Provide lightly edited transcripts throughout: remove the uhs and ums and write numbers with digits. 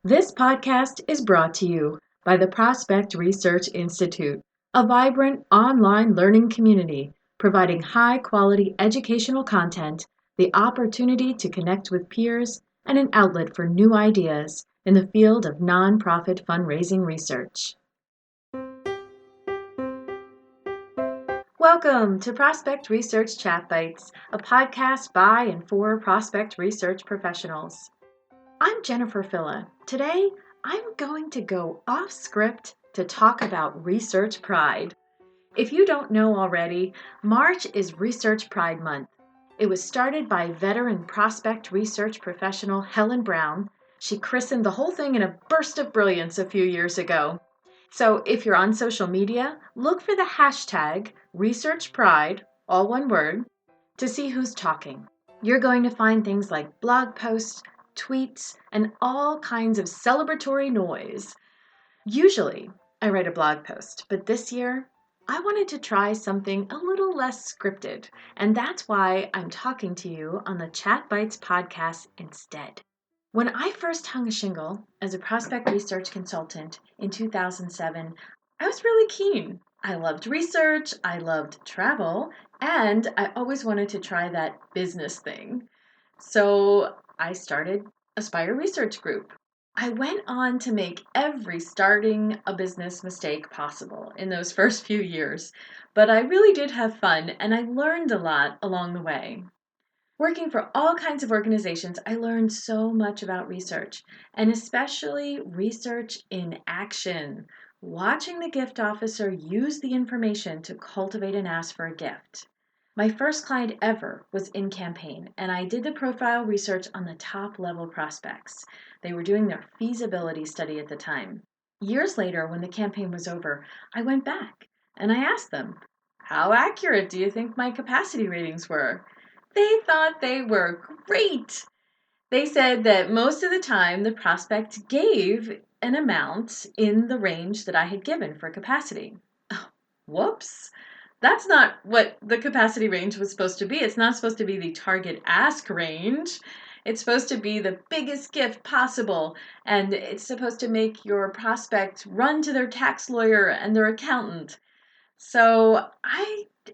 This podcast is brought to you by the Prospect Research Institute, a vibrant online learning community providing high-quality educational content, the opportunity to connect with peers, and an outlet for new ideas in the field of nonprofit fundraising research. Welcome to Prospect Research Chat Bites, a podcast by and for prospect research professionals. I'm Jen Filla. Today, I'm going to go off script to talk about research pride. If you don't know already, March is Research Pride Month. It was started by veteran prospect research professional Helen Brown. She christened the whole thing in a burst of brilliance a few years ago. So if you're on social media, look for the hashtag #ResearchPride, all one word, to see who's talking. You're going to find things like blog posts, tweets, and all kinds of celebratory noise. Usually, I write a blog post, but this year, I wanted to try something a little less scripted, and that's why I'm talking to you on the Chat Bites podcast instead. When I first hung a shingle as a prospect research consultant in 2007, I was really keen. I loved research, I loved travel, and I always wanted to try that business thing. So I started Aspire Research Group. I went on to make every starting a business mistake possible in those first few years, but I really did have fun and I learned a lot along the way. Working for all kinds of organizations, I learned so much about research, and especially research in action. Watching the gift officer use the information to cultivate and ask for a gift. My first client ever was in campaign, and I did the profile research on the top level prospects. They were doing their feasibility study at the time. Years later, when the campaign was over, I went back and I asked them, "How accurate do you think my capacity ratings were?" They thought they were great. They said that most of the time the prospect gave an amount in the range that I had given for capacity. Oh, whoops. That's not what the capacity range was supposed to be. It's not supposed to be the target ask range. It's supposed to be the biggest gift possible, and it's supposed to make your prospect run to their tax lawyer and their accountant. So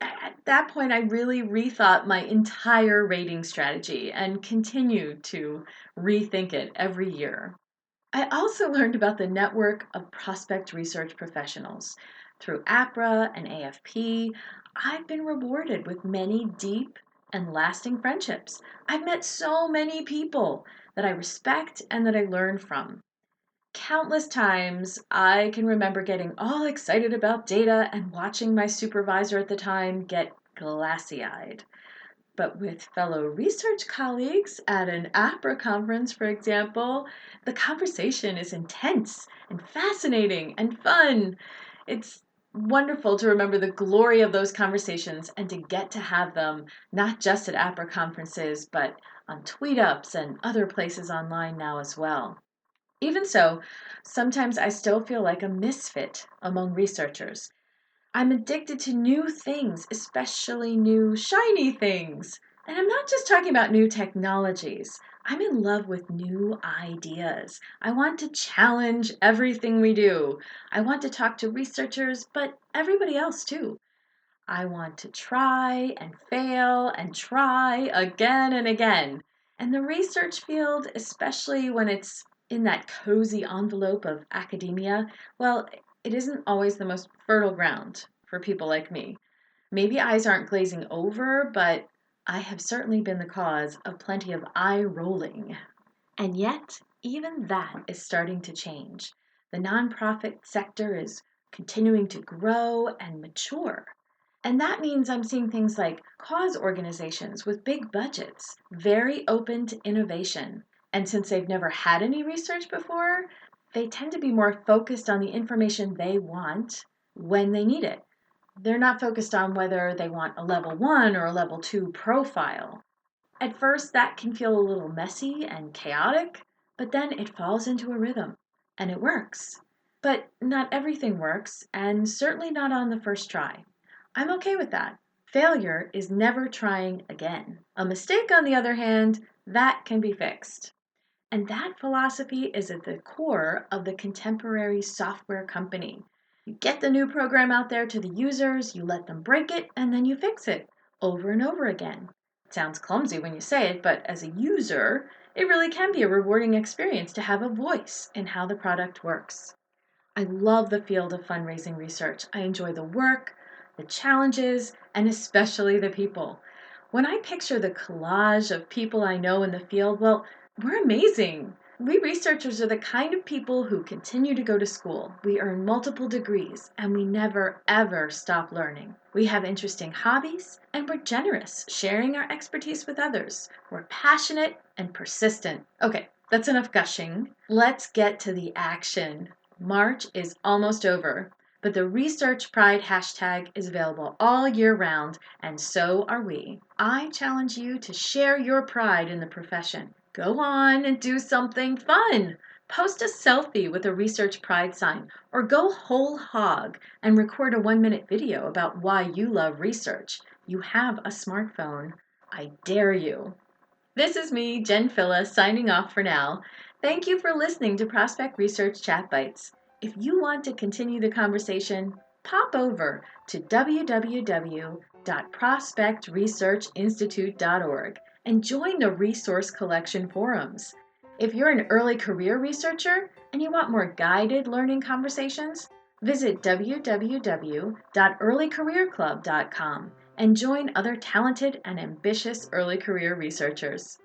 at that point, I really rethought my entire rating strategy and continue to rethink it every year. I also learned about the network of prospect research professionals. Through APRA and AFP, I've been rewarded with many deep and lasting friendships. I've met so many people that I respect and that I learn from. Countless times I can remember getting all excited about data and watching my supervisor at the time get glassy-eyed. But with fellow research colleagues at an APRA conference, for example, the conversation is intense and fascinating and fun. It's wonderful to remember the glory of those conversations and to get to have them not just at APRA conferences, but on tweet-ups and other places online now as well. Even so, sometimes I still feel like a misfit among researchers. I'm addicted to new things, especially new shiny things. And I'm not just talking about new technologies. I'm in love with new ideas. I want to challenge everything we do. I want to talk to researchers, but everybody else too. I want to try and fail and try again and again. And the research field, especially when it's in that cozy envelope of academia, well, it isn't always the most fertile ground for people like me. Maybe eyes aren't glazing over, but I have certainly been the cause of plenty of eye rolling. And yet, even that is starting to change. The nonprofit sector is continuing to grow and mature. And that means I'm seeing things like cause organizations with big budgets, very open to innovation. And since they've never had any research before, they tend to be more focused on the information they want when they need it. They're not focused on whether they want a level 1 or a level 2 profile. At first, that can feel a little messy and chaotic, but then it falls into a rhythm and it works. But not everything works, and certainly not on the first try. I'm okay with that. Failure is never trying again. A mistake, on the other hand, that can be fixed. And that philosophy is at the core of the contemporary software company. You get the new program out there to the users, you let them break it, and then you fix it over and over again. It sounds clumsy when you say it, but as a user, it really can be a rewarding experience to have a voice in how the product works. I love the field of fundraising research. I enjoy the work, the challenges, and especially the people. When I picture the collage of people I know in the field, well, we're amazing. We researchers are the kind of people who continue to go to school. We earn multiple degrees, and we never, ever stop learning. We have interesting hobbies, and we're generous, sharing our expertise with others. We're passionate and persistent. Okay, that's enough gushing. Let's get to the action. March is almost over, but the Research Pride hashtag is available all year round, and so are we. I challenge you to share your pride in the profession. Go on and do something fun. Post a selfie with a Research Pride sign, or go whole hog and record a 1-minute video about why you love research. You have a smartphone. I dare you. This is me, Jen Filla, signing off for now. Thank you for listening to Prospect Research Chat Bites. If you want to continue the conversation, pop over to www.prospectresearchinstitute.org and join the resource collection forums. If you're an early career researcher and you want more guided learning conversations, visit www.earlycareerclub.com and join other talented and ambitious early career researchers.